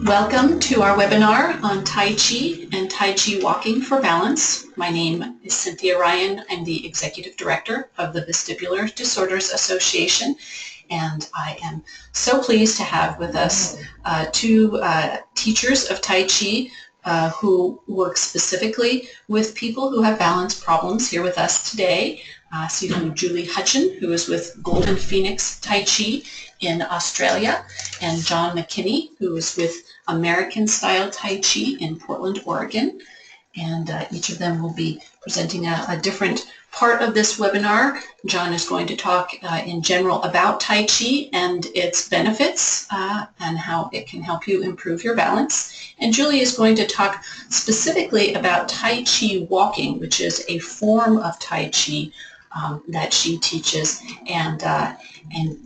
Welcome to our webinar on Tai Chi and Tai Chi walking for balance. My name is Cynthia Ryan. I'm the Executive Director of the Vestibular Disorders Association, and I am so pleased to have with us two teachers of Tai Chi who work specifically with people who have balance problems here with us today. So you have Julie Hutchin, who is with Golden Phoenix Tai Chi in Australia, and John McKinney, who is with American Style Tai Chi in Portland, Oregon. And each of them will be presenting a different part of this webinar. John is going to talk in general about Tai Chi and its benefits and how it can help you improve your balance. And Julie is going to talk specifically about Tai Chi walking, which is a form of Tai Chi that she teaches, and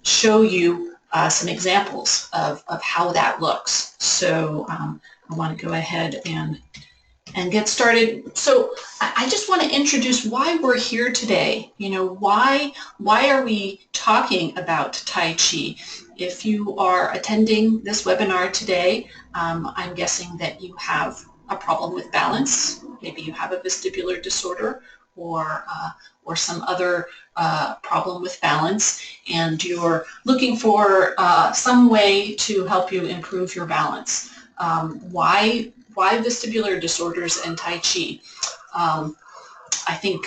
show you some examples of how that looks. So I want to go ahead and get started. So I just want to introduce why we're here today. You know, why are we talking about Tai Chi? If you are attending this webinar today, I'm guessing that you have a problem with balance. Maybe you have a vestibular disorder or some other problem with balance, and you're looking for some way to help you improve your balance. Why vestibular disorders and Tai Chi? I think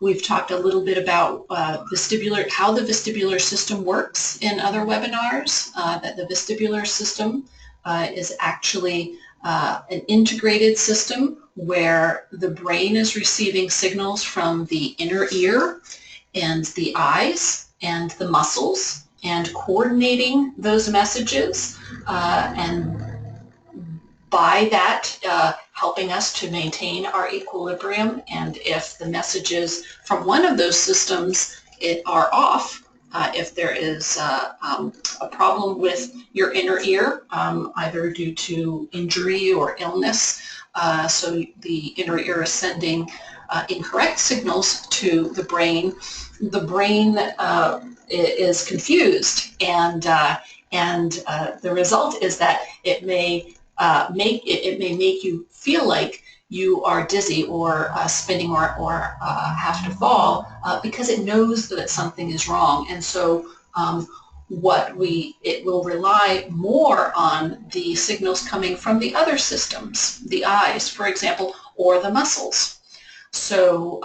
we've talked a little bit about how the vestibular system works in other webinars, that the vestibular system is actually an integrated system where the brain is receiving signals from the inner ear and the eyes and the muscles and coordinating those messages, and by that helping us to maintain our equilibrium. And if the messages from one of those systems are off, if there is a problem with your inner ear, either due to injury or illness, so the inner ear is sending incorrect signals to the brain is confused, and the result is that it may make you feel like you are dizzy or spinning or have to fall because it knows that something is wrong. And so it will rely more on the signals coming from the other systems, the eyes, for example, or the muscles. So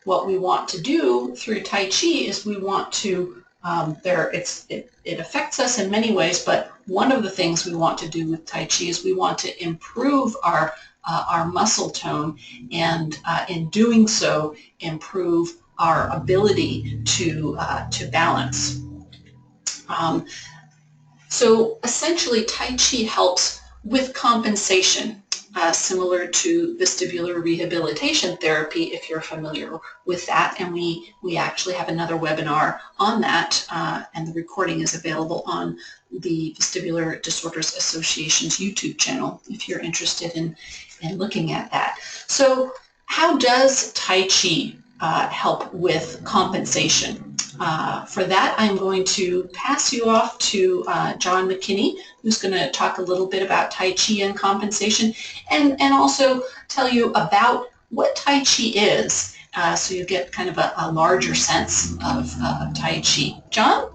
what we want to do through Tai Chi is we want to, it affects us in many ways, but one of the things we want to do with Tai Chi is we want to improve our muscle tone, and in doing so, improve our ability to balance. So essentially, Tai Chi helps with compensation, similar to vestibular rehabilitation therapy, if you're familiar with that. And we actually have another webinar on that, and the recording is available on the Vestibular Disorders Association's YouTube channel if you're interested in looking at that. So how does Tai Chi help with compensation? For that, I'm going to pass you off to John McKinney, who's going to talk a little bit about Tai Chi and compensation, and also tell you about what Tai Chi is, so you get kind of a larger sense of Tai Chi. John?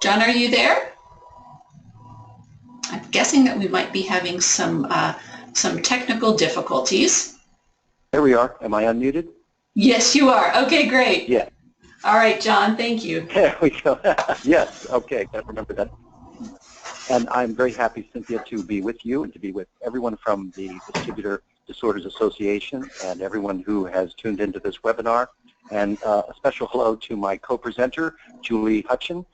John, are you there? I'm guessing that we might be having some technical difficulties. There we are. Am I unmuted? Yes, you are. Okay, great. Yeah. All right, John, thank you. There we go. Yes, okay, I remember that. And I'm very happy, Cynthia, to be with you and to be with everyone from the Vestibular Disorders Association and everyone who has tuned into this webinar. And a special hello to my co-presenter, Julie Hutchin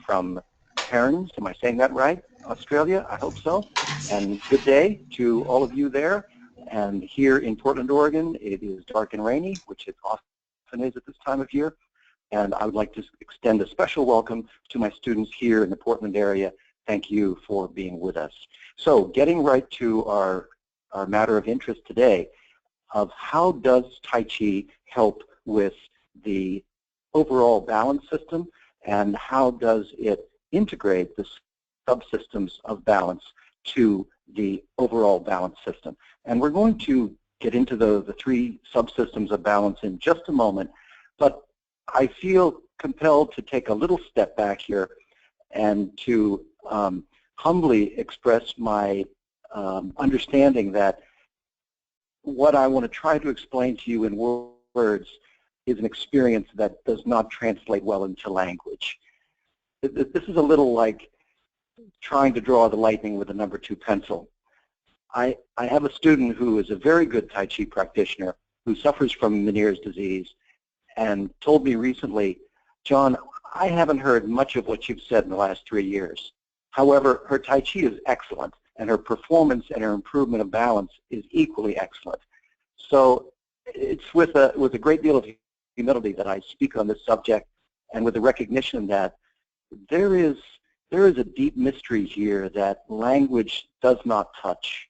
from Attains. Am I saying that right? Australia, I hope so. And good day to all of you there. And here in Portland, Oregon, it is dark and rainy, which it often is at this time of year. And I would like to extend a special welcome to my students here in the Portland area. Thank you for being with us. So getting right to our matter of interest today, of how does Tai Chi help with the overall balance system and how does it integrate the subsystems of balance to the overall balance system. And we're going to get into the three subsystems of balance in just a moment, but I feel compelled to take a little step back here and to humbly express my understanding that what I want to try to explain to you in words is an experience that does not translate well into language. This is a little like trying to draw the lightning with a number 2 pencil. I have a student who is a very good Tai Chi practitioner who suffers from Meniere's disease and told me recently, John, I haven't heard much of what you've said in the last 3 years. However, her Tai Chi is excellent, and her performance and her improvement of balance is equally excellent. So it's with a great deal of humility that I speak on this subject, and with the recognition that there is a deep mystery here that language does not touch.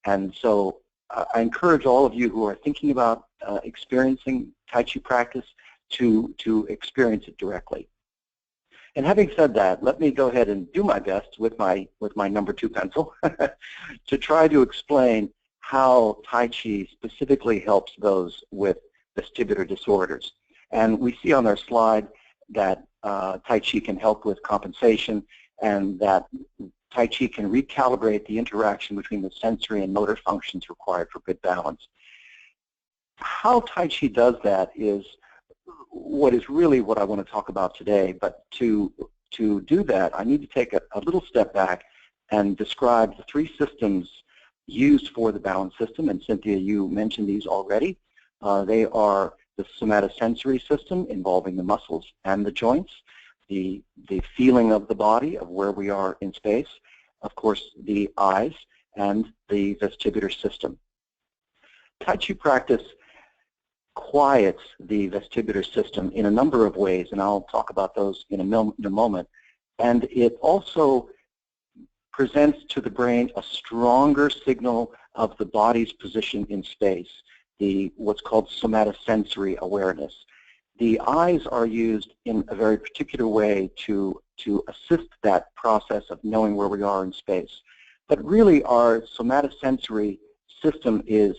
And so I encourage all of you who are thinking about experiencing Tai Chi practice to experience it directly. And having said that, let me go ahead and do my best with my number 2 pencil to try to explain how Tai Chi specifically helps those with vestibular disorders. And we see on our slide that Tai Chi can help with compensation, and that Tai Chi can recalibrate the interaction between the sensory and motor functions required for good balance. How Tai Chi does that is what I want to talk about today, but to do that, I need to take a little step back and describe the 3 systems used for the balance system, and Cynthia, you mentioned these already. They are the somatosensory system involving the muscles and the joints, the feeling of the body, of where we are in space, of course the eyes, and the vestibular system. Tai Chi practice quiets the vestibular system in a number of ways, and I'll talk about those in a moment. And it also presents to the brain a stronger signal of the body's position in space, what's called somatosensory awareness. The eyes are used in a very particular way to assist that process of knowing where we are in space. But really our somatosensory system is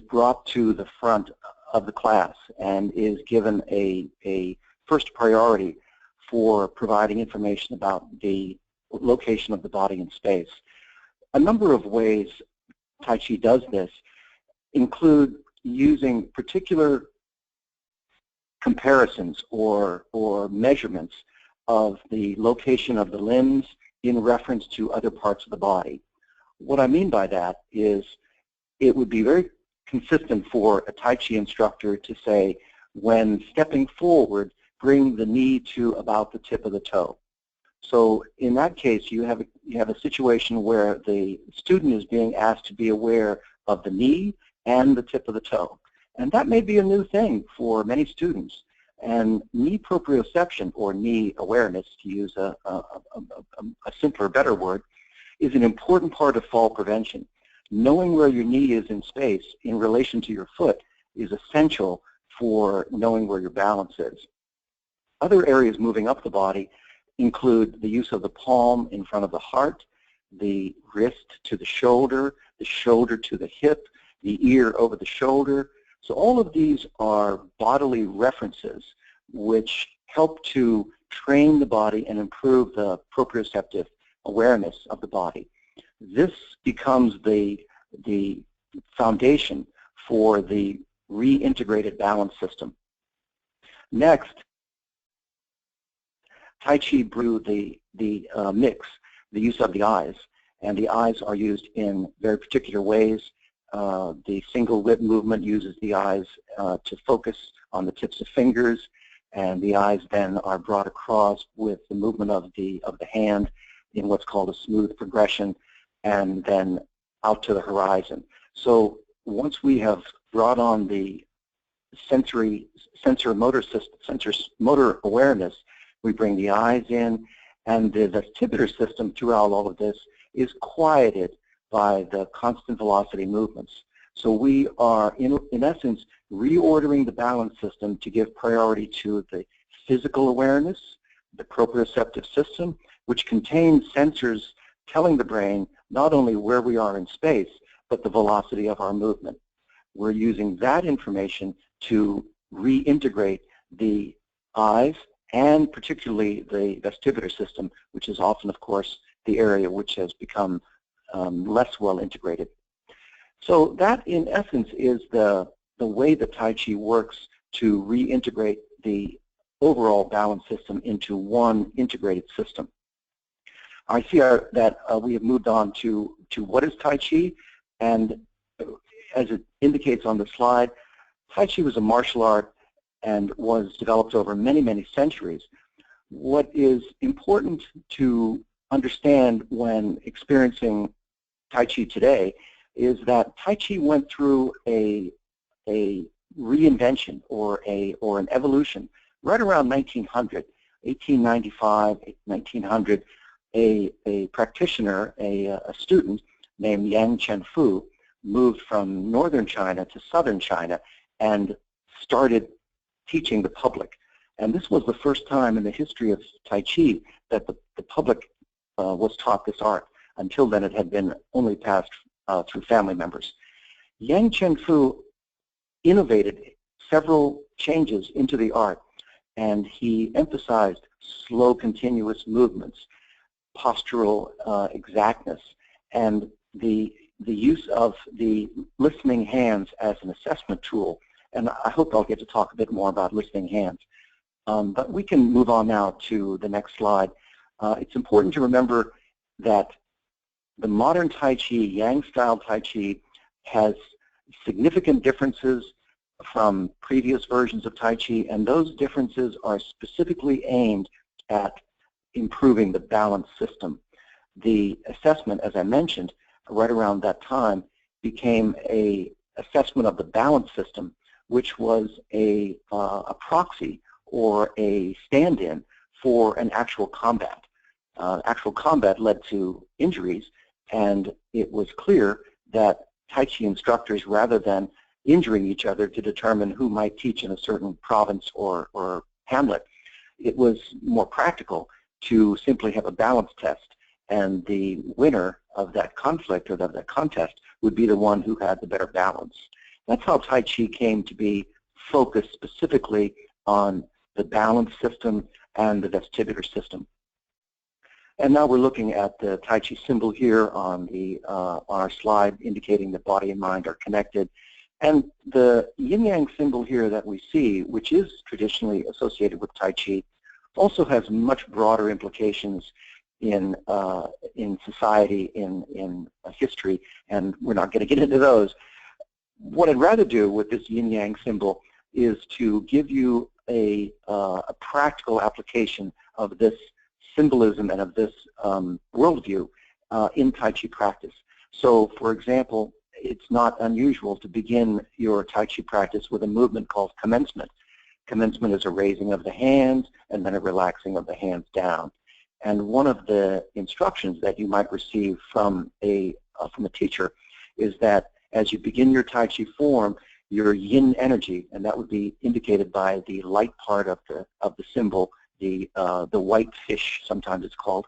brought to the front of the class and is given a first priority for providing information about the location of the body in space. A number of ways Tai Chi does this include using particular comparisons or measurements of the location of the limbs in reference to other parts of the body. What I mean by that is it would be very consistent for a Tai Chi instructor to say, when stepping forward, bring the knee to about the tip of the toe. So in that case, you have a situation where the student is being asked to be aware of the knee and the tip of the toe. And that may be a new thing for many students. And knee proprioception, or knee awareness, to use a simpler, better word, is an important part of fall prevention. Knowing where your knee is in space in relation to your foot is essential for knowing where your balance is. Other areas moving up the body include the use of the palm in front of the heart, the wrist to the shoulder to the hip, the ear over the shoulder. So all of these are bodily references which help to train the body and improve the proprioceptive awareness of the body. This becomes the foundation for the reintegrated balance system. Next, Tai Chi brew the mix, the use of the eyes, and the eyes are used in very particular ways. The single lip movement uses the eyes to focus on the tips of fingers, and the eyes then are brought across with the movement of the hand in what's called a smooth progression, and then out to the horizon. So once we have brought on the sensor motor awareness, we bring the eyes in, and the vestibular system throughout all of this is quieted by the constant velocity movements. So we are, in essence, reordering the balance system to give priority to the physical awareness, the proprioceptive system, which contains sensors telling the brain not only where we are in space, but the velocity of our movement. We're using that information to reintegrate the eyes and particularly the vestibular system, which is often, of course, the area which has become less well integrated. So that, in essence, is the way that Tai Chi works to reintegrate the overall balance system into one integrated system. I see that we have moved on to what is Tai Chi, and as it indicates on the slide, Tai Chi was a martial art and was developed over many, many centuries. What is important to understand when experiencing Tai Chi today is that Tai Chi went through a reinvention or an evolution right around 1900, 1895, 1900. A practitioner, a student named Yang Chen-Fu moved from northern China to southern China and started teaching the public. And this was the first time in the history of Tai Chi that the public was taught this art. Until then, it had been only passed through family members. Yang Chen-Fu innovated several changes into the art, and he emphasized slow, continuous movements, postural exactness, and the use of the listening hands as an assessment tool. And I hope I'll get to talk a bit more about listening hands. But we can move on now to the next slide. It's important to remember that the modern Tai Chi, Yang-style Tai Chi, has significant differences from previous versions of Tai Chi, and those differences are specifically aimed at improving the balance system. The assessment, as I mentioned, right around that time became an assessment of the balance system, which was a proxy or a stand-in for an actual combat. Actual combat led to injuries, and it was clear that Tai Chi instructors, rather than injuring each other to determine who might teach in a certain province or hamlet, it was more practical to simply have a balance test, and the winner of that conflict or of that contest would be the one who had the better balance. That's how Tai Chi came to be focused specifically on the balance system and the vestibular system. And now we're looking at the Tai Chi symbol here on our slide, indicating that body and mind are connected. And the yin-yang symbol here that we see, which is traditionally associated with Tai Chi, also has much broader implications in society, in history, and we're not going to get into those. What I'd rather do with this yin-yang symbol is to give you a practical application of this symbolism and of this worldview in Tai Chi practice. So, for example, it's not unusual to begin your Tai Chi practice with a movement called commencement. Commencement is a raising of the hands and then a relaxing of the hands down. And one of the instructions that you might receive from a teacher is that as you begin your Tai Chi form, your yin energy, and that would be indicated by the light part of the symbol, the white fish, sometimes it's called,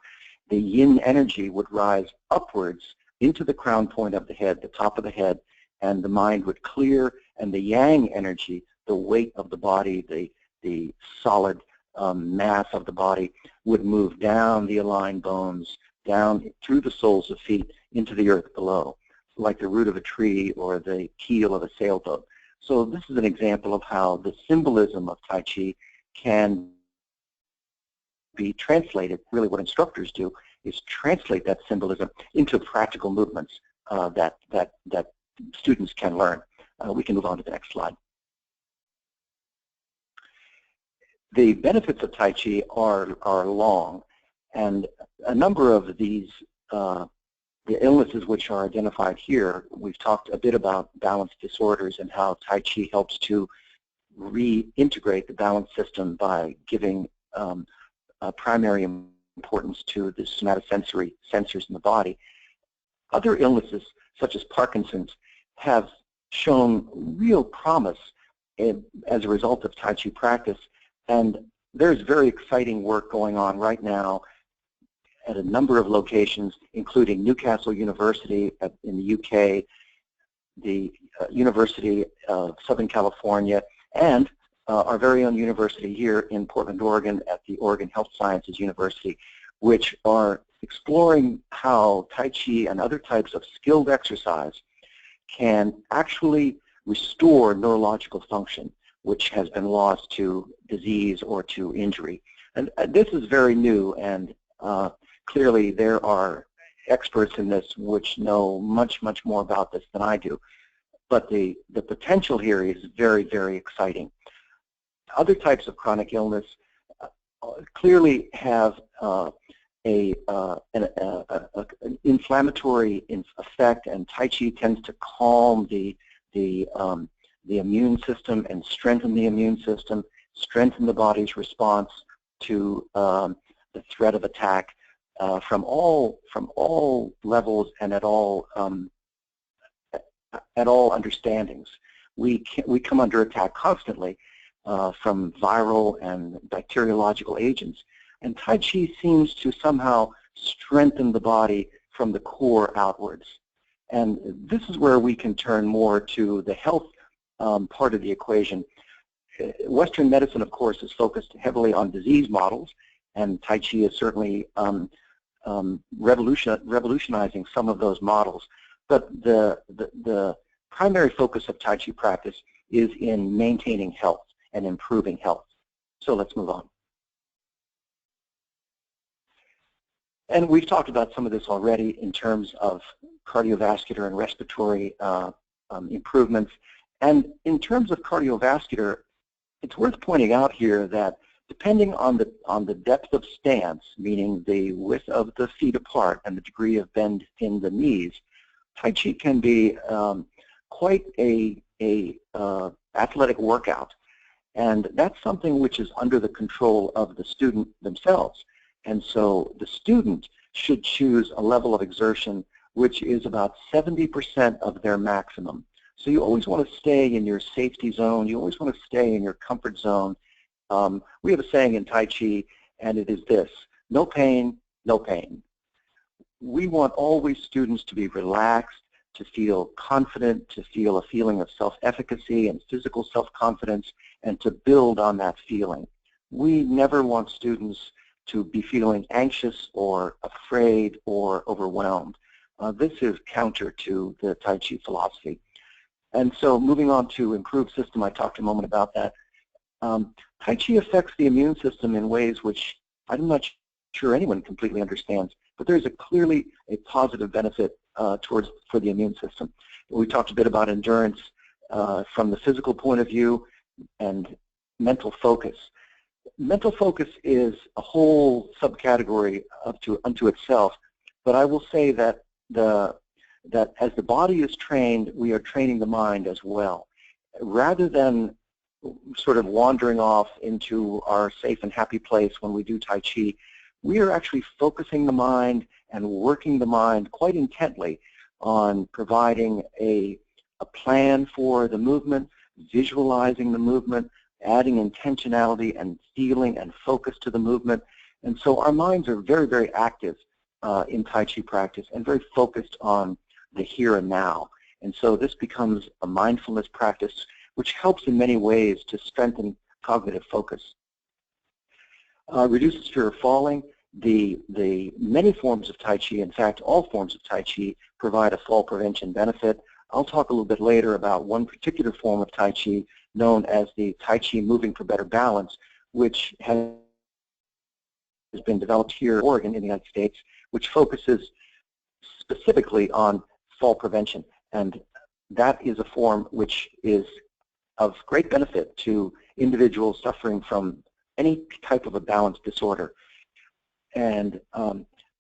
the yin energy would rise upwards into the crown point of the head, the top of the head, and the mind would clear, and the yang energy, the weight of the body, the solid mass of the body, would move down the aligned bones, down through the soles of feet into the earth below, like the root of a tree or the keel of a sailboat. So this is an example of how the symbolism of Tai Chi can be translated. Really what instructors do is translate that symbolism into practical movements that students can learn. We can move on to the next slide. The benefits of Tai Chi are long, and a number of these the illnesses which are identified here, we've talked a bit about balance disorders and how Tai Chi helps to reintegrate the balance system by giving primary importance to the somatosensory sensors in the body. Other illnesses, such as Parkinson's, have shown real promise as a result of Tai Chi practice, and there's very exciting work going on right now at a number of locations, including Newcastle University in the UK, the University of Southern California, and our very own university here in Portland, Oregon at the Oregon Health Sciences University, which are exploring how Tai Chi and other types of skilled exercise can actually restore neurological function, which has been lost to disease or to injury. And this is very new, and clearly there are experts in this which know much, much more about this than I do. But the potential here is very, very exciting. Other types of chronic illness clearly have an inflammatory effect, and Tai Chi tends to calm the immune system and strengthen the immune system, strengthen the body's response to the threat of attack from all levels and at all understandings. We come under attack constantly from viral and bacteriological agents, and Tai Chi seems to somehow strengthen the body from the core outwards. And this is where we can turn more to the health part of the equation. Western medicine, of course, is focused heavily on disease models, and Tai Chi is certainly revolutionizing some of those models. But the primary focus of Tai Chi practice is in maintaining health and improving health. So let's move on. And we've talked about some of this already in terms of cardiovascular and respiratory improvements. And in terms of cardiovascular, it's worth pointing out here that depending on the depth of stance, meaning the width of the feet apart and the degree of bend in the knees, Tai Chi can be quite a athletic workout. And that's something which is under the control of the student themselves. And so the student should choose a level of exertion which is about 70% of their maximum. So you always want to stay in your safety zone. You always want to stay in your comfort zone. We have a saying in Tai Chi, and it is this: no pain, no pain. We want always students to be relaxed, to feel confident, to feel a feeling of self-efficacy and physical self-confidence, and to build on that feeling. We never want students to be feeling anxious or afraid or overwhelmed. This is counter to the Tai Chi philosophy. And so moving on to improved system, I talked a moment about that. Tai Chi affects the immune system in ways which I'm not sure anyone completely understands, but there's clearly a positive benefit for the immune system. We talked a bit about endurance from the physical point of view and mental focus. Mental focus is a whole subcategory unto itself, but I will say that as the body is trained, we are training the mind as well. Rather than sort of wandering off into our safe and happy place when we do Tai Chi, we are actually focusing the mind and working the mind quite intently on providing a plan for the movement, visualizing the movement, adding intentionality and feeling and focus to the movement. And so our minds are very, very active in Tai Chi practice and very focused on the here and now. And so this becomes a mindfulness practice which helps in many ways to strengthen cognitive focus. Reduces fear of falling. The many forms of Tai Chi, in fact all forms of Tai Chi, provide a fall prevention benefit. I'll talk a little bit later about one particular form of Tai Chi known as the Tai Chi Moving for Better Balance, which has been developed here in Oregon in the United States, which focuses specifically on fall prevention. And that is a form which is of great benefit to individuals suffering from any type of a balance disorder. And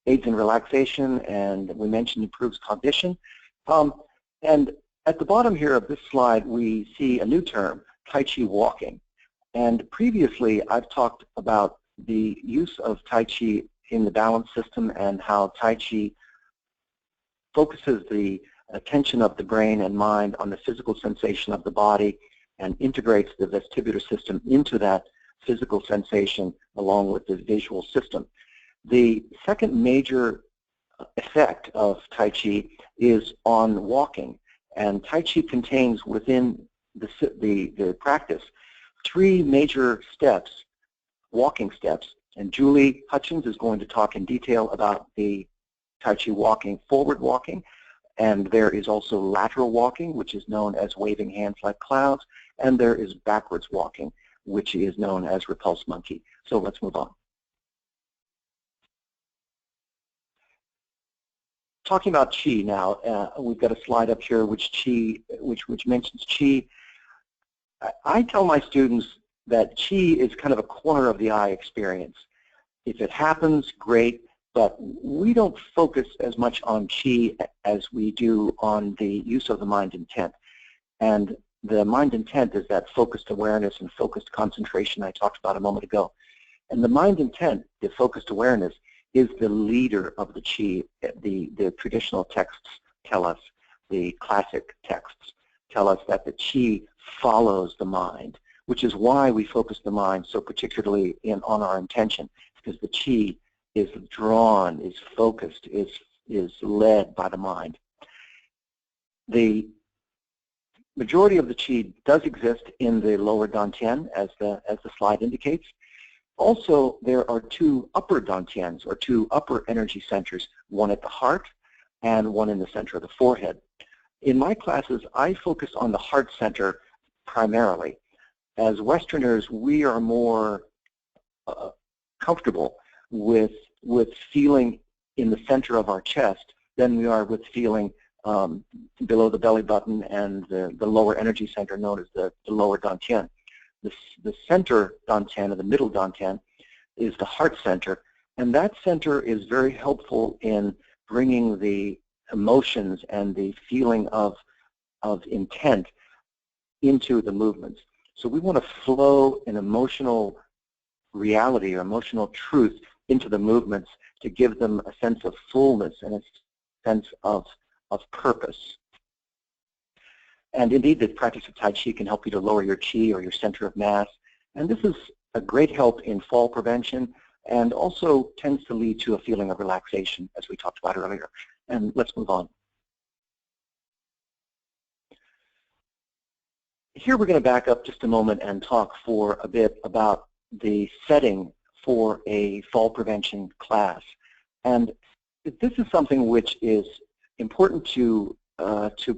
aids in relaxation, and we mentioned improves cognition. And at the bottom here of this slide, we see a new term, Tai Chi walking. And previously, I've talked about the use of Tai Chi in the balance system and how Tai Chi focuses the attention of the brain and mind on the physical sensation of the body and integrates the vestibular system into that physical sensation along with the visual system. The second major effect of Tai Chi is on walking, and Tai Chi contains within the practice 3 major steps, walking steps, and Julie Hutchins is going to talk in detail about the Tai Chi walking, forward walking, and there is also lateral walking, which is known as waving hands like clouds, and there is backwards walking, which is known as repulse monkey. So let's move on. Talking about Qi now, we've got a slide up here which mentions Qi. I tell my students that Qi is kind of a corner of the eye experience. If it happens, great, but we don't focus as much on Qi as we do on the use of the mind intent. And the mind intent is that focused awareness and focused concentration I talked about a moment ago. And the mind intent, the focused awareness, is the leader of the Qi. The traditional texts tell us, the classic texts tell us that the Qi follows the mind, which is why we focus the mind so particularly on our intention, because the Qi is drawn, is focused, is led by the mind. The majority of the Qi does exist in the lower dantian, as the slide indicates. Also, there are 2 upper dantians, or 2 upper energy centers, one at the heart and one in the center of the forehead. In my classes, I focus on the heart center primarily. As Westerners, we are more comfortable with feeling in the center of our chest than we are with feeling below the belly button and the lower energy center known as the lower dantian. The center dantian, or the middle dantian, is the heart center, and that center is very helpful in bringing the emotions and the feeling of intent into the movements. So we want to flow an emotional reality or emotional truth into the movements to give them a sense of fullness and a sense of purpose. And indeed, the practice of Tai Chi can help you to lower your Qi or your center of mass. And this is a great help in fall prevention and also tends to lead to a feeling of relaxation, as we talked about earlier. And let's move on. Here we're going to back up just a moment and talk for a bit about the setting for a fall prevention class. And this is something which is important to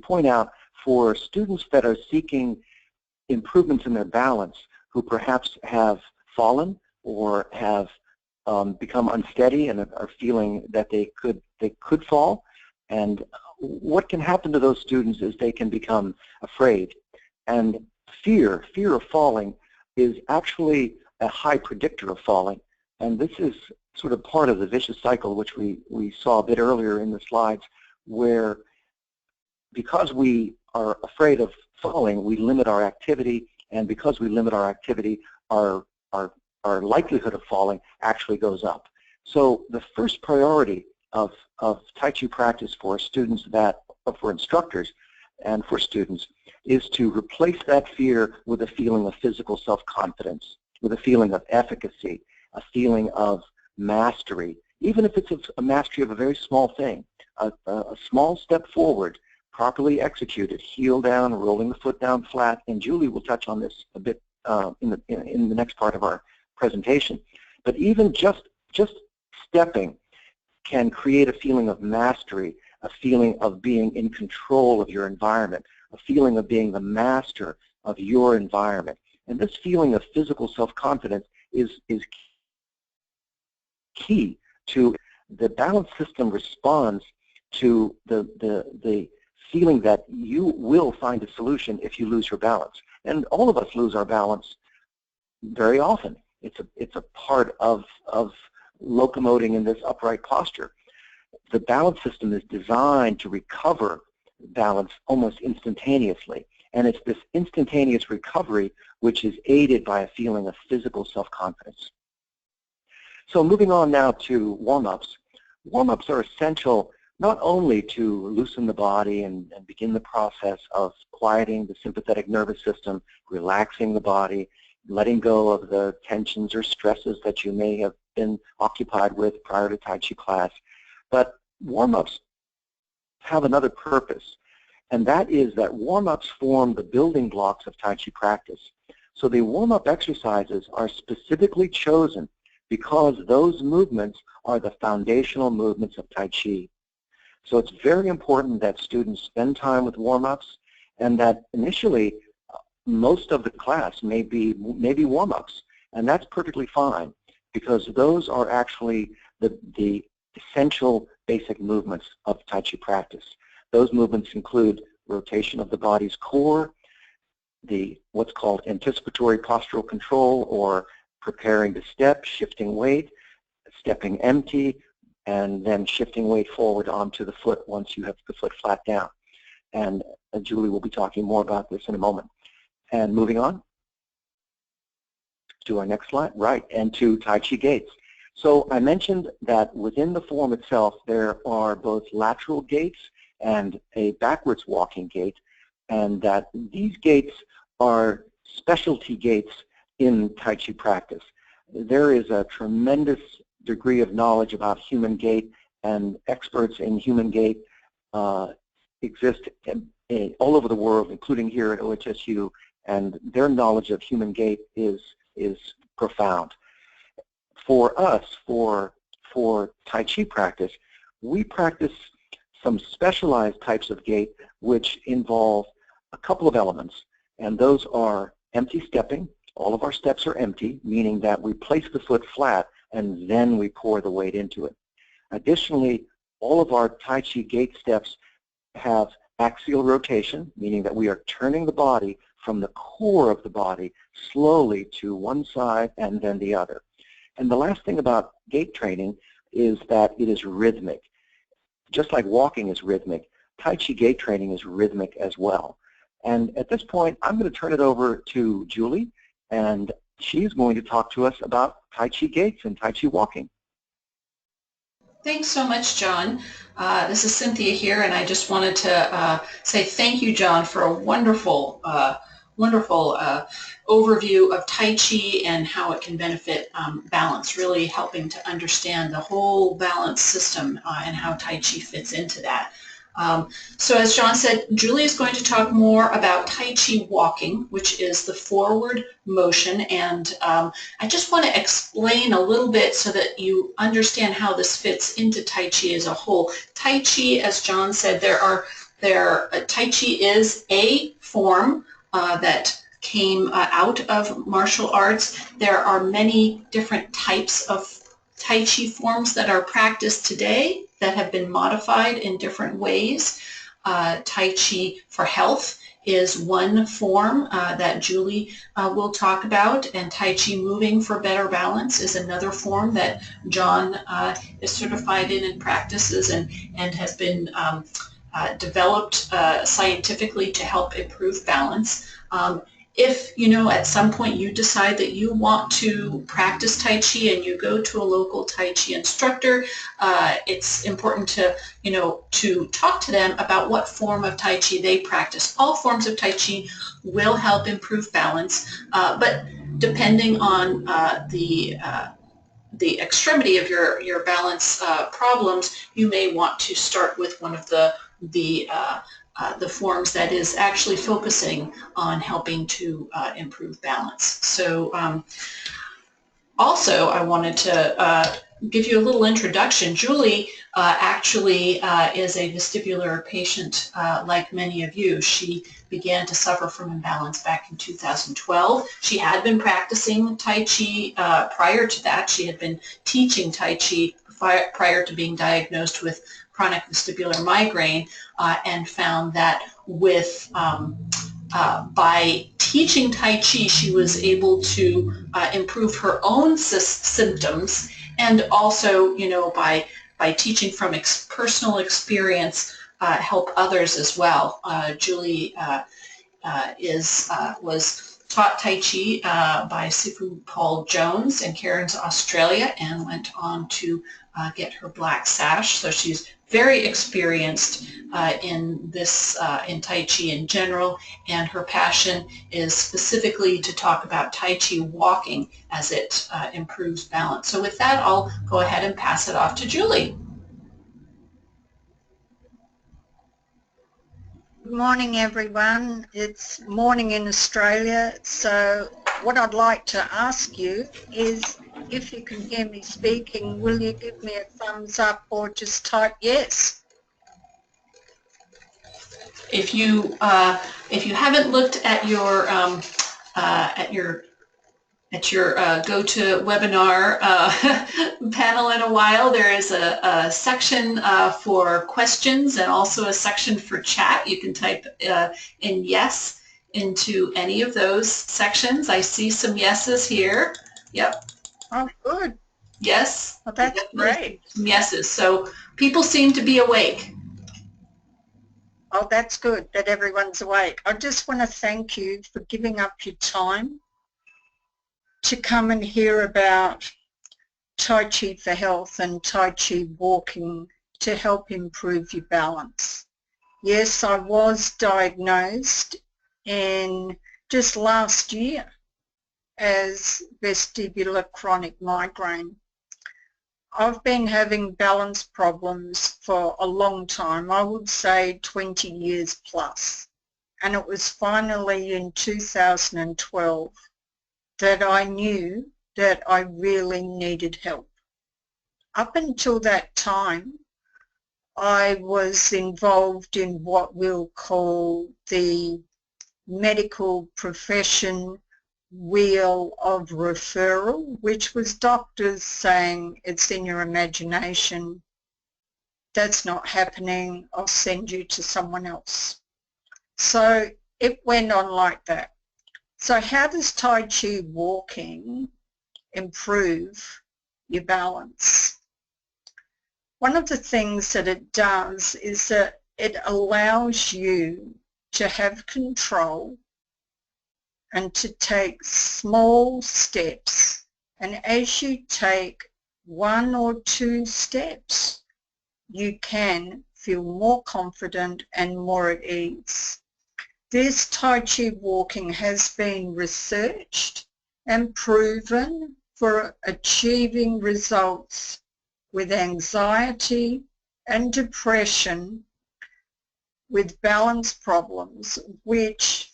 point out for students that are seeking improvements in their balance, who perhaps have fallen or have become unsteady and are feeling that they could fall. And what can happen to those students is they can become afraid. And fear of falling is actually a high predictor of falling. And this is sort of part of the vicious cycle, which we saw a bit earlier in the slides, where because we are afraid of falling, we limit our activity, and because we limit our activity, our likelihood of falling actually goes up. So the first priority of Tai Chi practice for students for instructors and for students is to replace that fear with a feeling of physical self-confidence, with a feeling of efficacy, a feeling of mastery, even if it's a mastery of a very small thing, a small step forward, properly executed, heel down, rolling the foot down flat, and Julie will touch on this a bit in the next part of our presentation. But even just stepping can create a feeling of mastery, a feeling of being in control of your environment, a feeling of being the master of your environment. And this feeling of physical self-confidence is key to the balance system responds to the feeling that you will find a solution if you lose your balance. And all of us lose our balance very often. It's a part of locomoting in this upright posture. The balance system is designed to recover balance almost instantaneously. And it's this instantaneous recovery which is aided by a feeling of physical self-confidence. So moving on now to warm-ups. Warm-ups are essential not only to loosen the body and begin the process of quieting the sympathetic nervous system, relaxing the body, letting go of the tensions or stresses that you may have been occupied with prior to Tai Chi class. But warm-ups have another purpose, and that is that warm-ups form the building blocks of Tai Chi practice. So the warm-up exercises are specifically chosen because those movements are the foundational movements of Tai Chi. So it's very important that students spend time with warm-ups, and that initially most of the class may be warm-ups, and that's perfectly fine because those are actually the essential basic movements of Tai Chi practice. Those movements include rotation of the body's core, what's called anticipatory postural control, or preparing to step, shifting weight, stepping empty, and then shifting weight forward onto the foot once you have the foot flat down. And Julie will be talking more about this in a moment. And moving on to our next slide, right, and to Tai Chi Gaits. So I mentioned that within the form itself there are both lateral gaits and a backwards walking gait, and that these gaits are specialty gaits in Tai Chi practice. There is a tremendous degree of knowledge about human gait, and experts in human gait exist all over the world, including here at OHSU, and their knowledge of human gait is profound. For us, for Tai Chi practice, we practice some specialized types of gait which involve a couple of elements, and those are empty stepping. All of our steps are empty, meaning that we place the foot flat and then we pour the weight into it. Additionally, all of our Tai Chi gait steps have axial rotation, meaning that we are turning the body from the core of the body slowly to one side and then the other. And the last thing about gait training is that it is rhythmic. Just like walking is rhythmic, Tai Chi gait training is rhythmic as well. And at this point, I'm going to turn it over to Julie, and she's going to talk to us about Tai Chi Gaits and Tai Chi walking. Thanks so much, John. This is Cynthia here, and I just wanted to say thank you, John, for a wonderful overview of Tai Chi and how it can benefit balance, really helping to understand the whole balance system and how Tai Chi fits into that. So as John said, Julie is going to talk more about Tai Chi walking, which is the forward motion, and I just want to explain a little bit so that you understand how this fits into Tai Chi as a whole. Tai Chi, as John said, Tai Chi is a form that came out of martial arts. There are many different types of Tai Chi forms that are practiced today that have been modified in different ways. Tai Chi for health is one form that Julie will talk about, and Tai Chi moving for better balance is another form that John is certified in and practices and has been developed scientifically to help improve balance. If, at some point you decide that you want to practice Tai Chi and you go to a local Tai Chi instructor, it's important to, to talk to them about what form of Tai Chi they practice. All forms of Tai Chi will help improve balance, but depending on the extremity of your balance problems, you may want to start with one of the forms that is actually focusing on helping to improve balance. So also I wanted to give you a little introduction. Julie actually is a vestibular patient like many of you. She began to suffer from imbalance back in 2012. She had been practicing Tai Chi prior to that. She had been teaching Tai Chi prior to being diagnosed with chronic vestibular migraine, and found that with by teaching Tai Chi, she was able to improve her own symptoms, and also, by teaching from personal experience, help others as well. Julie was taught Tai Chi by Sifu Paul Jones in Cairns, Australia, and went on to get her black sash. So she's very experienced in Tai Chi in general, and her passion is specifically to talk about Tai Chi walking as it improves balance. So with that, I'll go ahead and pass it off to Julie. Good morning, everyone. It's morning in Australia, so what I'd like to ask you is, if you can hear me speaking, will you give me a thumbs up or just type yes? If you haven't looked at your GoToWebinar panel in a while, there is a section for questions and also a section for chat. You can type in yes into any of those sections. I see some yeses here. Yep. Oh, good. Yes. Well, that's great. Some yeses. So people seem to be awake. Oh, that's good that everyone's awake. I just want to thank you for giving up your time to come and hear about Tai Chi for health and Tai Chi walking to help improve your balance. Yes, I was diagnosed in just last year as vestibular chronic migraine. I've been having balance problems for a long time, I would say 20 years plus, and it was finally in 2012 that I knew that I really needed help. Up until that time, I was involved in what we'll call the medical profession wheel of referral, which was doctors saying, it's in your imagination, that's not happening, I'll send you to someone else. So it went on like that. So how does Tai Chi walking improve your balance? One of the things that it does is that it allows you to have control and to take small steps. And as you take 1 or 2 steps, you can feel more confident and more at ease. This Tai Chi walking has been researched and proven for achieving results with anxiety and depression, with balance problems, which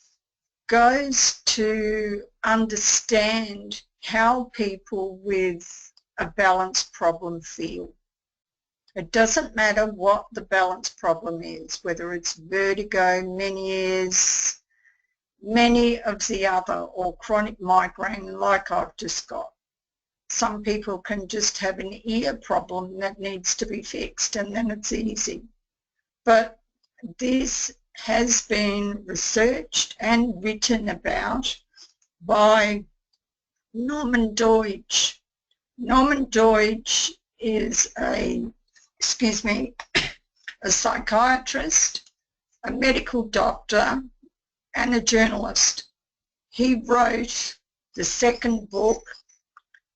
goes to understand how people with a balance problem feel. It doesn't matter what the balance problem is, whether it's vertigo, Meniere's, many of the other, or chronic migraine like I've just got. Some people can just have an ear problem that needs to be fixed and then it's easy. But this has been researched and written about by Norman Deutsch. Norman Deutsch is a psychiatrist, a medical doctor, and a journalist. He wrote the second book,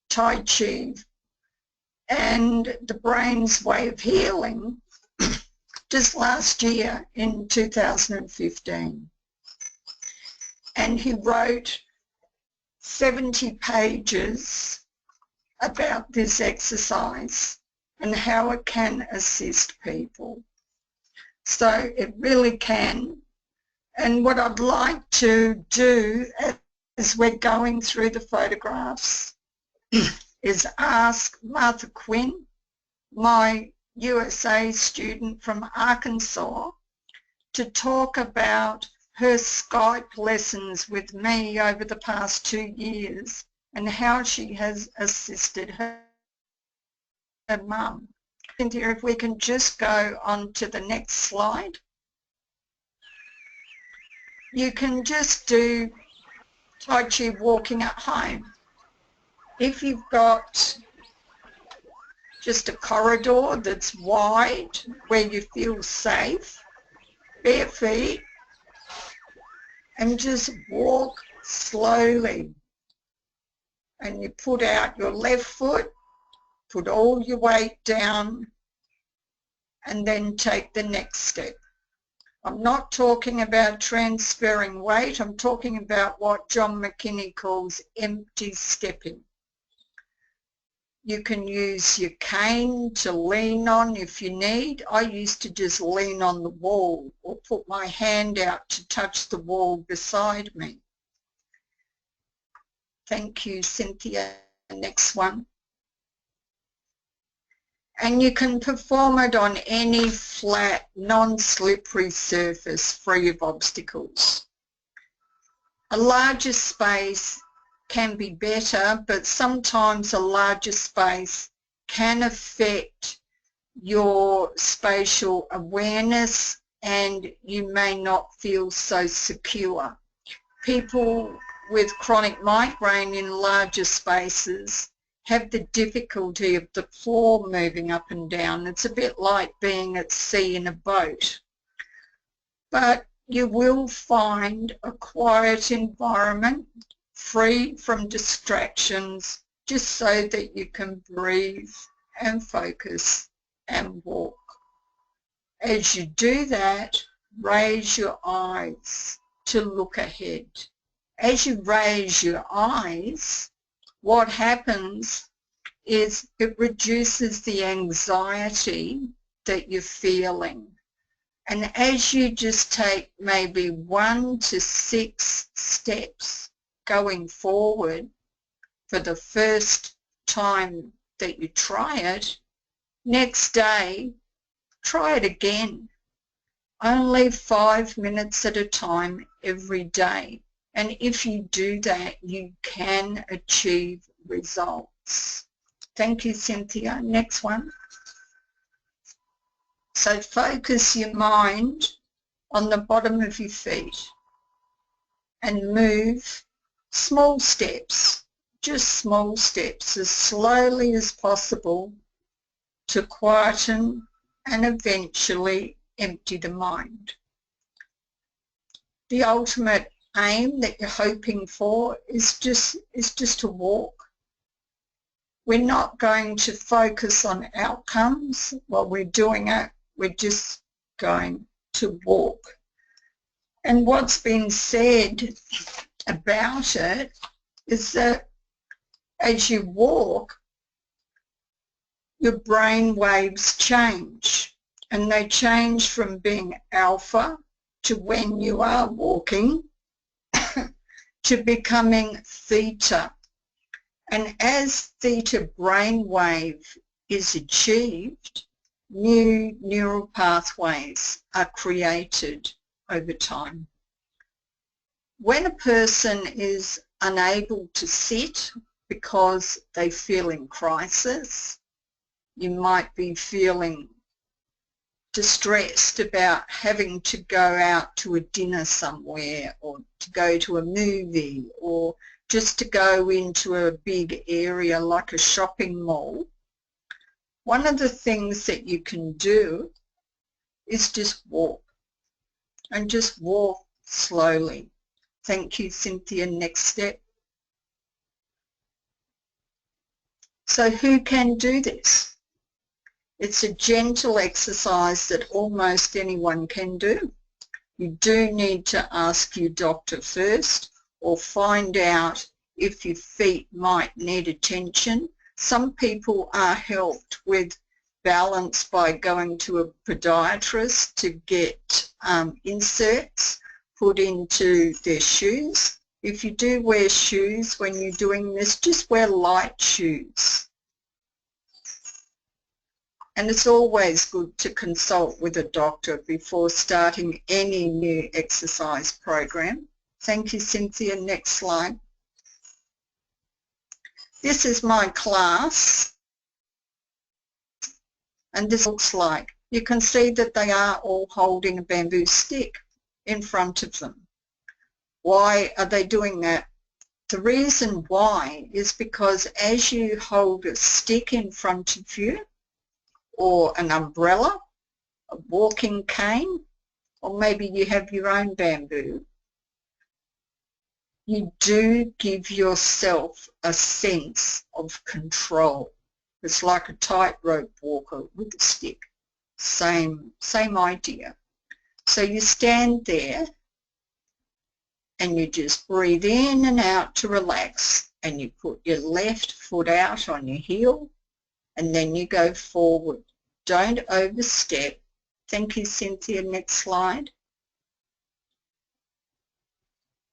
Tai Chi and the Brain's Way of Healing, just last year in 2015. And he wrote 70 pages about this exercise and how it can assist people. So it really can. And what I'd like to do as we're going through the photographs is ask Martha Quinn, my USA student from Arkansas, to talk about her Skype lessons with me over the past 2 years and how she has assisted her mum. Cynthia, if we can just go on to the next slide. You can just do Tai Chi walking at home. If you've got just a corridor that's wide where you feel safe, bare feet, and just walk slowly. And you put out your left foot, put all your weight down, and then take the next step. I'm not talking about transferring weight. I'm talking about what John McKinney calls empty stepping. You can use your cane to lean on if you need. I used to just lean on the wall or put my hand out to touch the wall beside me. Thank you, Cynthia. Next one. And you can perform it on any flat, non-slippery surface free of obstacles. A larger space can be better, but sometimes a larger space can affect your spatial awareness and you may not feel so secure. People with chronic migraine in larger spaces have the difficulty of the floor moving up and down. It's a bit like being at sea in a boat. But you will find a quiet environment, free from distractions, just so that you can breathe and focus and walk. As you do that, raise your eyes to look ahead. As you raise your eyes, what happens is it reduces the anxiety that you're feeling. And as you just take maybe 1 to 6 steps going forward for the first time that you try it, next day, try it again. Only 5 minutes at a time every day. And if you do that, you can achieve results. Thank you, Cynthia. Next one. So focus your mind on the bottom of your feet and move small steps, just small steps, as slowly as possible to quieten and eventually empty the mind. The ultimate aim that you're hoping for is just to walk. We're not going to focus on outcomes while we're doing it. We're just going to walk. And what's been said about it is that as you walk, your brain waves change, and they change from being alpha to, when you are walking, to becoming theta. And as theta brainwave is achieved, new neural pathways are created over time. When a person is unable to sit because they feel in crisis, you might be feeling distressed about having to go out to a dinner somewhere, or to go to a movie, or just to go into a big area like a shopping mall. One of the things that you can do is just walk, and just walk slowly. Thank you, Cynthia. Next step. So who can do this? It's a gentle exercise that almost anyone can do. You do need to ask your doctor first, or find out if your feet might need attention. Some people are helped with balance by going to a podiatrist to get inserts put into their shoes. If you do wear shoes when you're doing this, just wear light shoes. And it's always good to consult with a doctor before starting any new exercise program. Thank you, Cynthia. Next slide. This is my class, and this looks like. You can see that they are all holding a bamboo stick in front of them. Why are they doing that? The reason why is because as you hold a stick in front of you, or an umbrella, a walking cane, or maybe you have your own bamboo, you do give yourself a sense of control. It's like a tightrope walker with a stick. Same idea. So you stand there and you just breathe in and out to relax, and you put your left foot out on your heel and then you go forward. Don't overstep. Thank you, Cynthia. Next slide.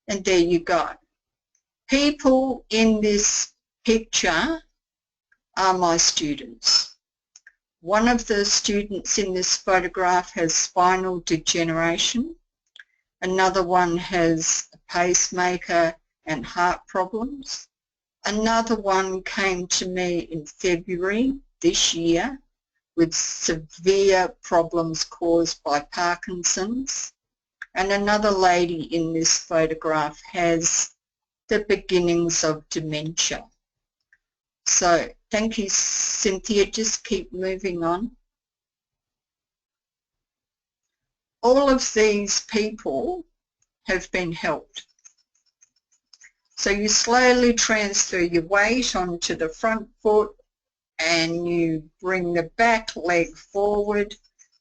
And there you go. People in this picture are my students. One of the students in this photograph has spinal degeneration. Another one has a pacemaker and heart problems. Another one came to me in February this year with severe problems caused by Parkinson's. And another lady in this photograph has the beginnings of dementia. So thank you, Cynthia. Just keep moving on. All of these people have been helped. So you slowly transfer your weight onto the front foot and you bring the back leg forward,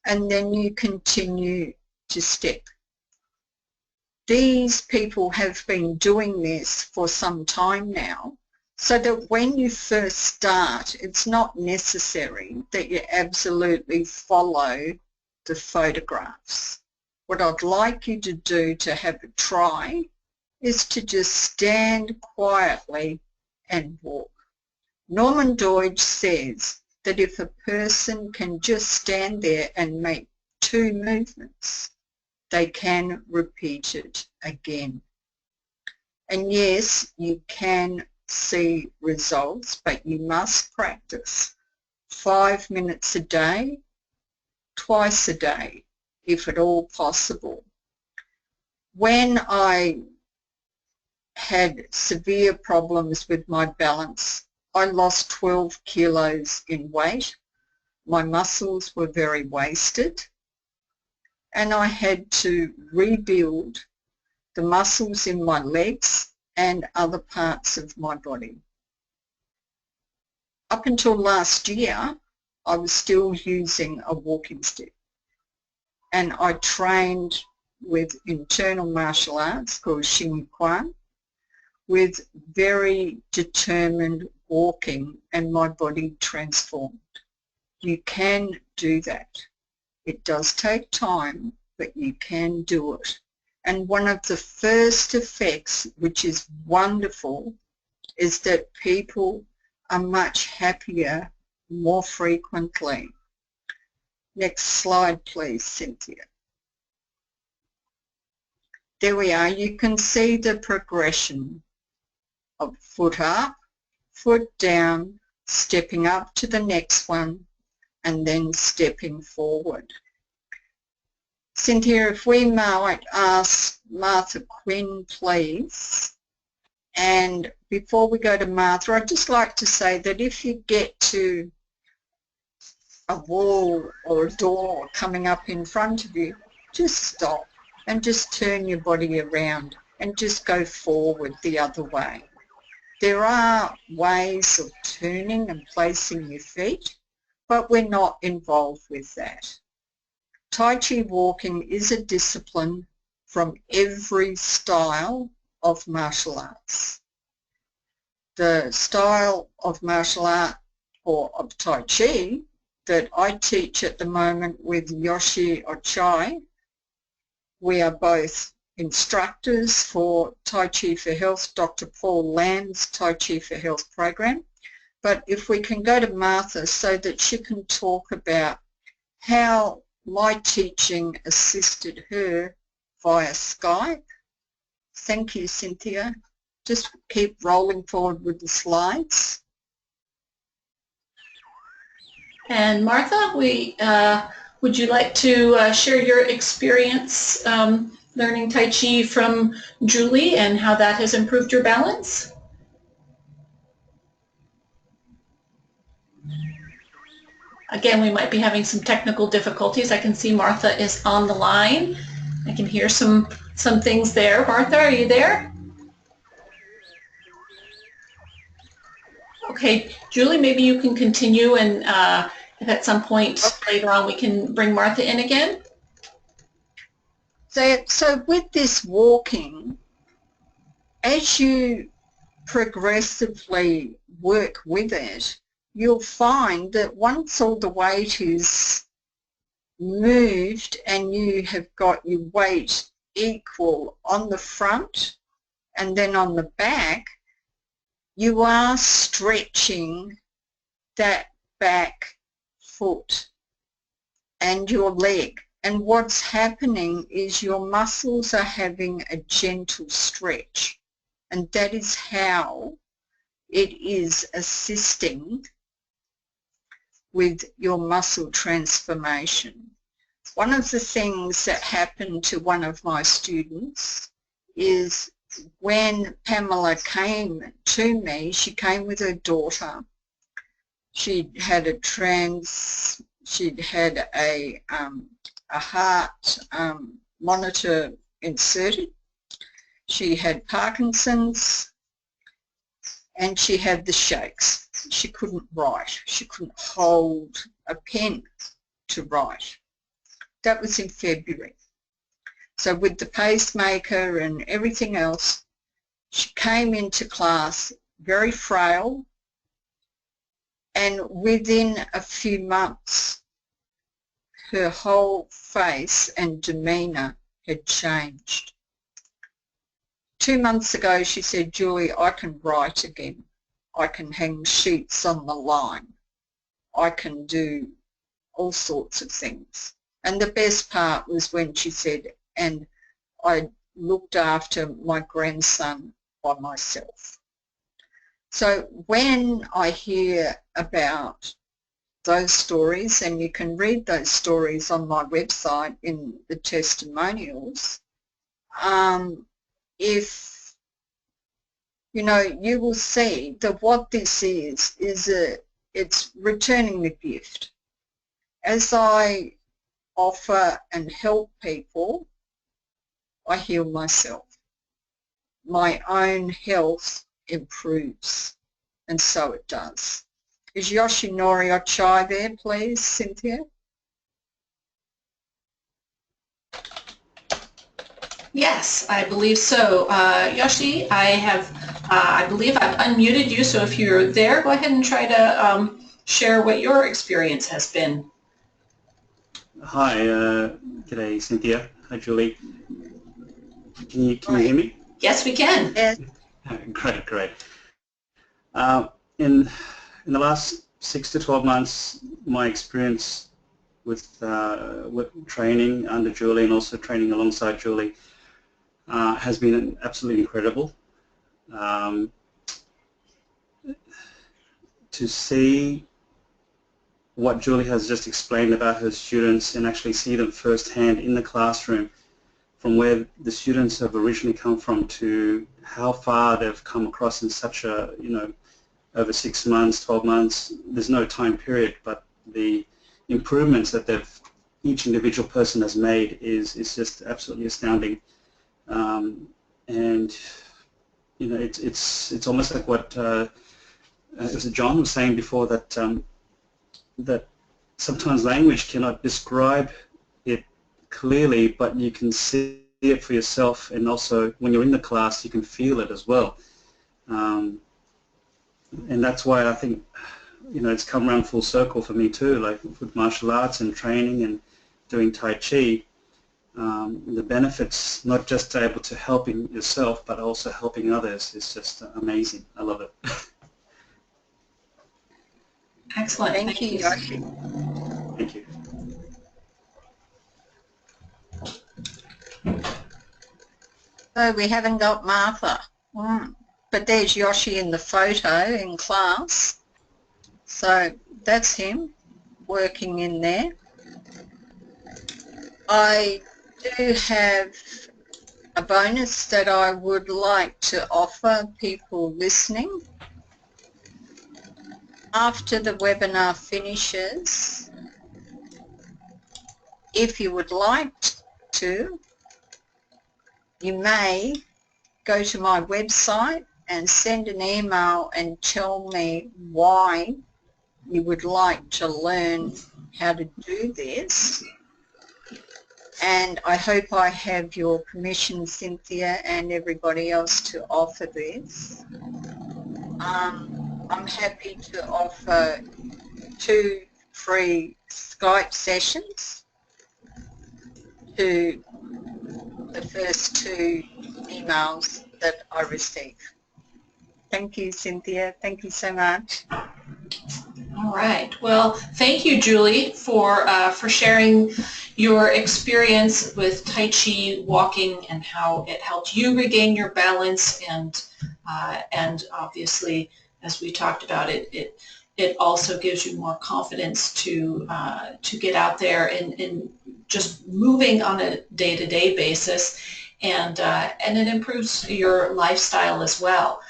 and then you continue to step. These people have been doing this for some time now, so that when you first start, it's not necessary that you absolutely follow the photographs. What I'd like you to do to have a try is to just stand quietly and walk. Norman Deutsch says that if a person can just stand there and make 2 movements, they can repeat it again. And yes, you can see results, but you must practice 5 minutes a day, twice a day, if at all possible. When I had severe problems with my balance, I lost 12 kilos in weight. My muscles were very wasted, and I had to rebuild the muscles in my legs and other parts of my body. Up until last year, I was still using a walking stick, and I trained with internal martial arts called Xing Quan, with very determined walking, and my body transformed. You can do that. It does take time, but you can do it. And one of the first effects, which is wonderful, is that people are much happier more frequently. Next slide, please, Cynthia. There we are. You can see the progression of foot up, foot down, stepping up to the next one, and then stepping forward. Cynthia, if we might ask Martha Quinn, please. And before we go to Martha, I'd just like to say that if you get to a wall or a door coming up in front of you, just stop and just turn your body around and just go forward the other way. There are ways of turning and placing your feet, but we're not involved with that. Tai Chi walking is a discipline from every style of martial arts. The style of martial art, or of Tai Chi, that I teach at the moment with Yoshi Ochai, we are both instructors for Tai Chi for Health, Dr. Paul Lamb's Tai Chi for Health program. But if we can go to Martha so that she can talk about how my teaching assisted her via Skype. Thank you, Cynthia. Just keep rolling forward with the slides. And Martha, would you like to share your experience learning Tai Chi from Julie and how that has improved your balance? Again, we might be having some technical difficulties. I can see Martha is on the line. I can hear some things there. Martha, are you there? Okay, Julie, maybe you can continue, and if at some point later on we can bring Martha in again. So with this walking, as you progressively work with it, you'll find that once all the weight is moved and you have got your weight equal on the front and then on the back, you are stretching that back foot and your leg. And what's happening is your muscles are having a gentle stretch, and that is how it is assisting with your muscle transformation. One of the things that happened to one of my students is when Pamela came to me, she came with her daughter. She'd had a heart monitor inserted. She had Parkinson's, and she had the shakes. She couldn't write. She couldn't hold a pen to write. That was in February. So with the pacemaker and everything else, she came into class very frail, and within a few months, her whole face and demeanour had changed. 2 months ago, she said, "Julie, I can write again. I can hang sheets on the line. I can do all sorts of things." And the best part was when she said, "And I looked after my grandson by myself." So when I hear about those stories, and you can read those stories on my website in the testimonials, if you know, you will see that what this is it's returning the gift. As I offer and help people, I heal myself. My own health improves, and so it does. Is Yoshinori Ochai there, please, Cynthia? Yes, I believe so. Yoshi, I believe I've unmuted you, so if you're there, go ahead and try to share what your experience has been. Hi, g'day Cynthia. Hi Julie. Can you hear me? Yes, we can. Yes. Great. In the last 6 to 12 months, my experience with training under Julie and also training alongside Julie has been absolutely incredible. To see what Julie has just explained about her students and actually see them firsthand in the classroom, from where the students have originally come from to how far they've come across in such a, over 6 months, 12 months, there's no time period, but the improvements that each individual person has made is just absolutely astounding. And it's almost like what John was saying before, that sometimes language cannot describe it clearly, but you can see it for yourself, and also when you're in the class you can feel it as well. And that's why I think it's come around full circle for me too, like with martial arts and training and doing Tai Chi. The benefits, not just able to helping yourself but also helping others, is just amazing. I love it. Excellent. Thank you, Yoshi. Thank you. So we haven't got Martha, but there's Yoshi in the photo in class. So that's him working in there. I do have a bonus that I would like to offer people listening. After the webinar finishes, if you would like to, you may go to my website and send an email and tell me why you would like to learn how to do this. And I hope I have your permission, Cynthia, and everybody else to offer this. I'm happy to offer 2 free Skype sessions to the first 2 emails that I receive. Thank you, Cynthia. Thank you so much. All right. Well, thank you, Julie, for sharing your experience with Tai Chi walking and how it helped you regain your balance, and obviously, as we talked about, it also gives you more confidence to get out there and just moving on a day-to-day basis, and it improves your lifestyle as well.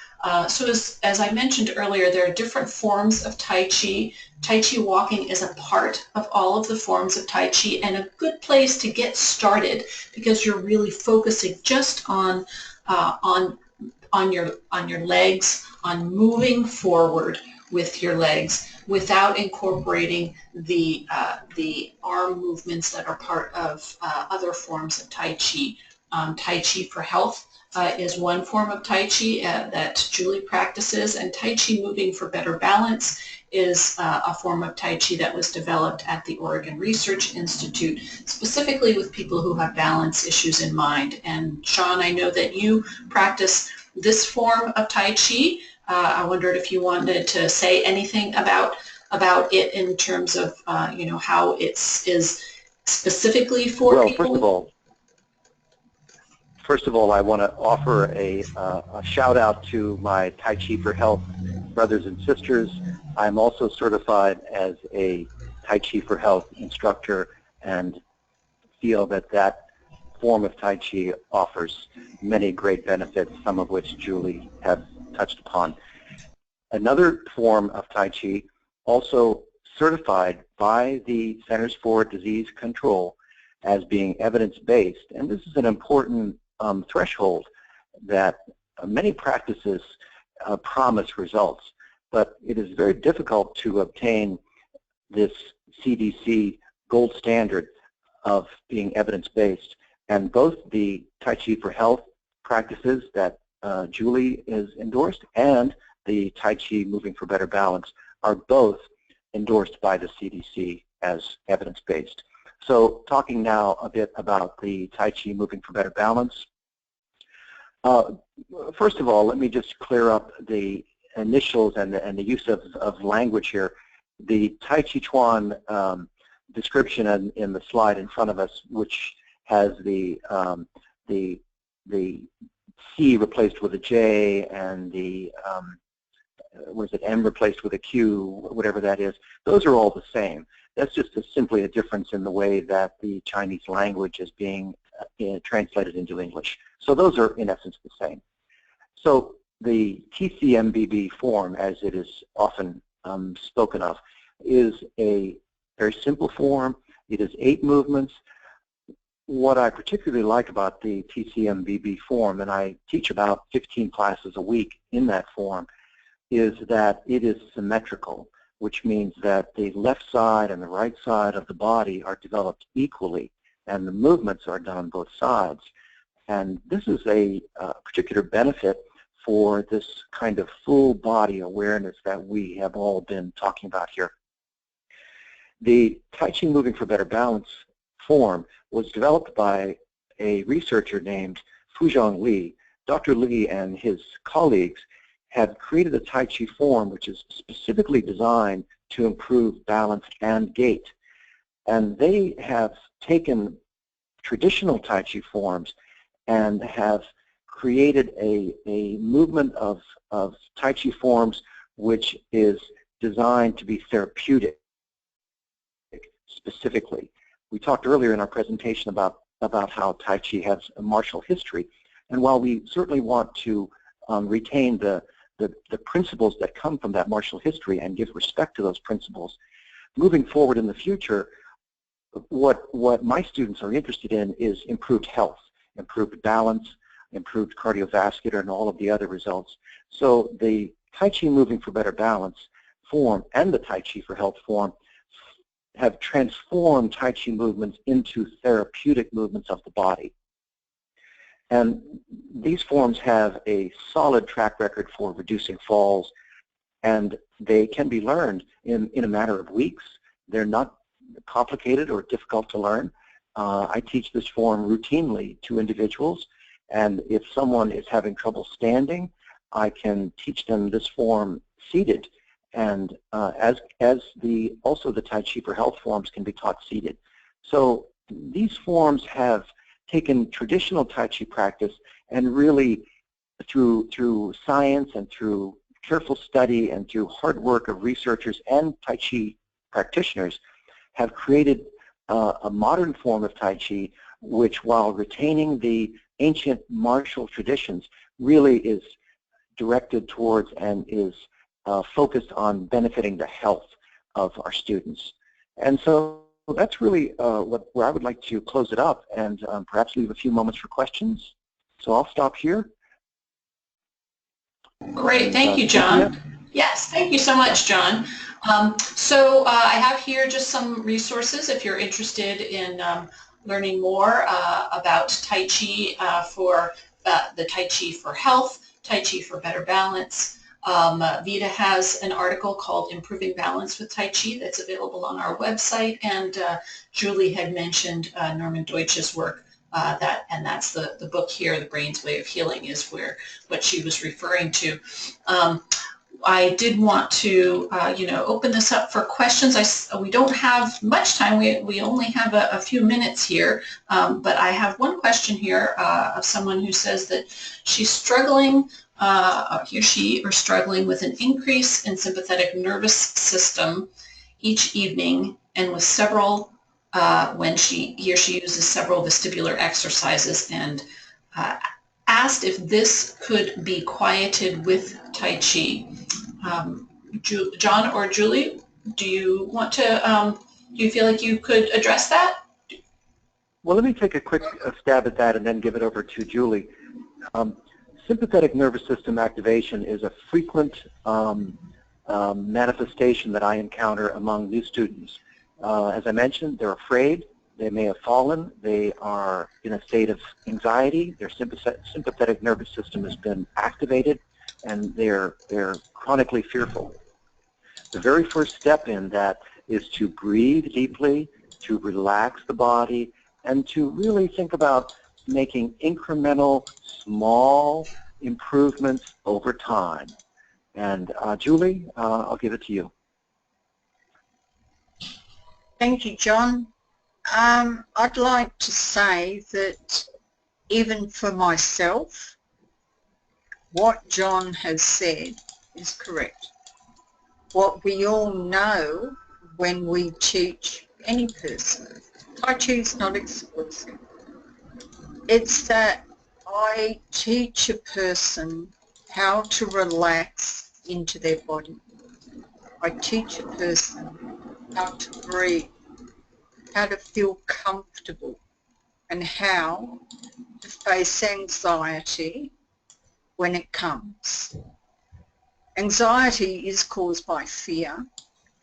So as I mentioned earlier, there are different forms of Tai Chi. Tai Chi walking is a part of all of the forms of Tai Chi, and a good place to get started because you're really focusing just on your legs, on moving forward with your legs without incorporating the arm movements that are part of other forms of Tai Chi. Tai Chi for Health is one form of Tai Chi that Julie practices, and Tai Chi Moving for Better Balance is a form of Tai Chi that was developed at the Oregon Research Institute, specifically with people who have balance issues in mind. And Sean, I know that you practice this form of Tai Chi. I wondered if you wanted to say anything about it in terms of how it is specifically for people. Well, first of all, I want to offer a shout out to my Tai Chi for Health brothers and sisters. I'm also certified as a Tai Chi for Health instructor and feel that form of Tai Chi offers many great benefits, some of which Julie has touched upon. Another form of Tai Chi, also certified by the Centers for Disease Control as being evidence-based, and this is an important threshold that many practices promise results, but it is very difficult to obtain this CDC gold standard of being evidence-based. And both the Tai Chi for Health practices that Julie is endorsed and the Tai Chi Moving for Better Balance are both endorsed by the CDC as evidence-based. So talking now a bit about the Tai Chi Moving for Better Balance. First of all, let me just clear up the initials and the use of language here. The Tai Chi Chuan description in the slide in front of us, which has the C replaced with a J and the M replaced with a Q, whatever that is, those are all the same. That's just simply a difference in the way that the Chinese language is being translated into English. So those are in essence the same. So the TCMBB form, as it is often spoken of, is a very simple form. It is 8 movements. What I particularly like about the TCMBB form, and I teach about 15 classes a week in that form, is that it is symmetrical, which means that the left side and the right side of the body are developed equally, and the movements are done on both sides. And this is a particular benefit for this kind of full body awareness that we have all been talking about here. The Tai Chi Moving for Better Balance form was developed by a researcher named Fuzhong Li. Dr. Li and his colleagues have created a Tai Chi form which is specifically designed to improve balance and gait. And they have taken traditional Tai Chi forms and have created a movement of Tai Chi forms which is designed to be therapeutic specifically. We talked earlier in our presentation about how Tai Chi has a martial history, and while we certainly want to retain the principles that come from that martial history and give respect to those principles, moving forward in the future, what my students are interested in is improved health, improved balance, improved cardiovascular, and all of the other results. So the Tai Chi Moving for Better Balance form and the Tai Chi for Health form have transformed Tai Chi movements into therapeutic movements of the body. And these forms have a solid track record for reducing falls, and they can be learned in a matter of weeks. They're not complicated or difficult to learn. I teach this form routinely to individuals, and if someone is having trouble standing, I can teach them this form seated, and also the Tai Chi for Health forms can be taught seated. So these forms have taken traditional Tai Chi practice and really through science and through careful study and through hard work of researchers and Tai Chi practitioners have created a modern form of Tai Chi which, while retaining the ancient martial traditions, really is directed towards and is focused on benefiting the health of our students. And so that's really where I would like to close it up and perhaps leave a few moments for questions. So I'll stop here. Great, thank you, John. Yes, thank you so much, John. I have here just some resources if you're interested in learning more about Tai Chi for the Tai Chi for Health, Tai Chi for Better Balance. Vita has an article called Improving Balance with Tai Chi that's available on our website, and Julie had mentioned Norman Deutsch's work, and that's the book here, The Brain's Way of Healing, is what she was referring to. I did want to, open this up for questions. We don't have much time. We only have a few minutes here, but I have one question here of someone who says that she's struggling, he or she are struggling with an increase in sympathetic nervous system each evening, and with several, when he or she uses several vestibular exercises, and asked if this could be quieted with Tai Chi. John or Julie, do you want to, do you feel like you could address that? Well, let me take a quick stab at that and then give it over to Julie. Sympathetic nervous system activation is a frequent manifestation that I encounter among new students. As I mentioned, they're afraid, they may have fallen, they are in a state of anxiety, their sympathetic nervous system has been activated, and they're chronically fearful. The very first step in that is to breathe deeply, to relax the body, and to really think about making incremental, small improvements over time. And Julie, I'll give it to you. Thank you, John. I'd like to say that even for myself, what John has said is correct. What we all know when we teach any person, Tai Chi is not exclusive. It's that I teach a person how to relax into their body. I teach a person how to breathe, how to feel comfortable, and how to face anxiety when it comes. Anxiety is caused by fear,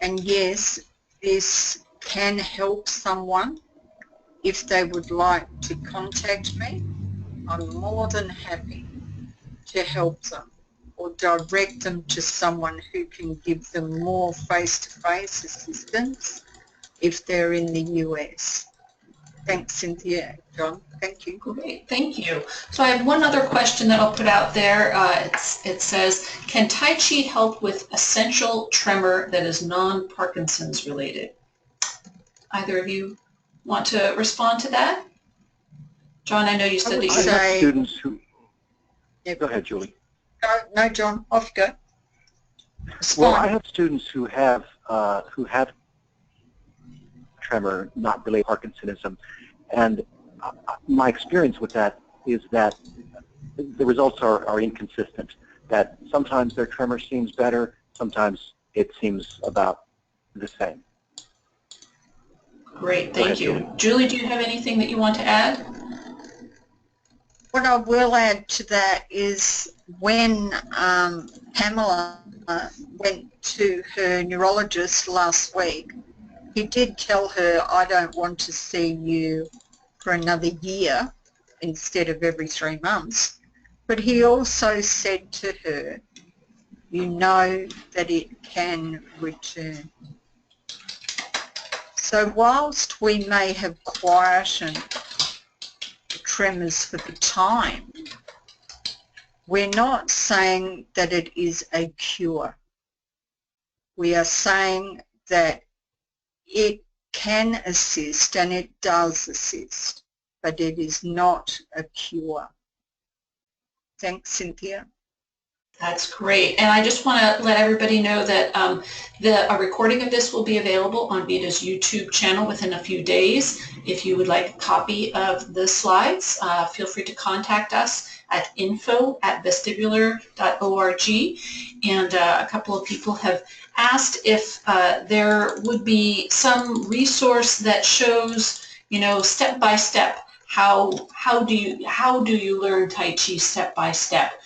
and yes, this can help someone. If they would like to contact me, I'm more than happy to help them or direct them to someone who can give them more face-to-face assistance if they're in the US. Thanks, Cynthia. John, thank you. Great, thank you. So I have one other question that I'll put out there. It says, can Tai Chi help with essential tremor that is non-Parkinson's related? Either of you want to respond to that? John, I know you said that you have students who... Yeah, go ahead, Julie. No, John, off you go. Well, I have students who have tremor, not related to Parkinsonism, and my experience with that is that the results are inconsistent, that sometimes their tremor seems better, sometimes it seems about the same. Great, thank you. Julie, do you have anything that you want to add? what I will add to that is when Pamela went to her neurologist last week, he did tell her, I don't want to see you for another year instead of every 3 months. But he also said to her, you know that it can return. So whilst we may have quietened the tremors for the time, we're not saying that it is a cure. We are saying that it can assist, and it does assist, but it is not a cure. Thanks, Cynthia. That's great. And I just want to let everybody know that a recording of this will be available on Vita's YouTube channel within a few days. If you would like a copy of the slides, feel free to contact us at info@vestibular.org. And a couple of people have asked if there would be some resource that shows, you know, step by step, how do you learn Tai Chi step by step.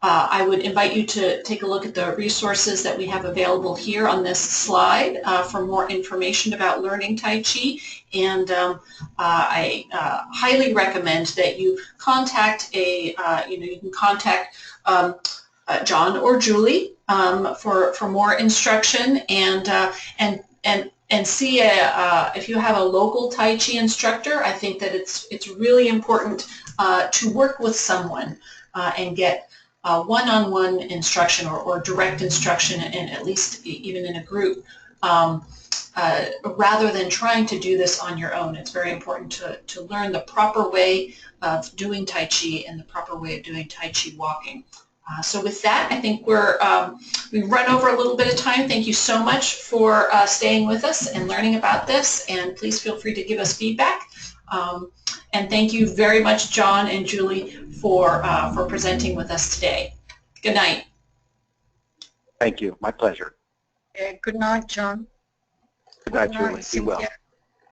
I would invite you to take a look at the resources that we have available here on this slide for more information about learning Tai Chi. And I highly recommend that you contact you can contact John or Julie for more instruction and see if you have a local Tai Chi instructor. I think that it's really important to work with someone and get one-on-one instruction or direct instruction, and at least even in a group, rather than trying to do this on your own. It's very important to learn the proper way of doing Tai Chi and the proper way of doing Tai Chi walking. So with that, I think we've run over a little bit of time. Thank you so much for staying with us and learning about this, and please feel free to give us feedback. And thank you very much, John and Julie, for presenting with us today. Good night. Thank you. My pleasure. Good night, John. Good night, Julie. Be well. Cynthia.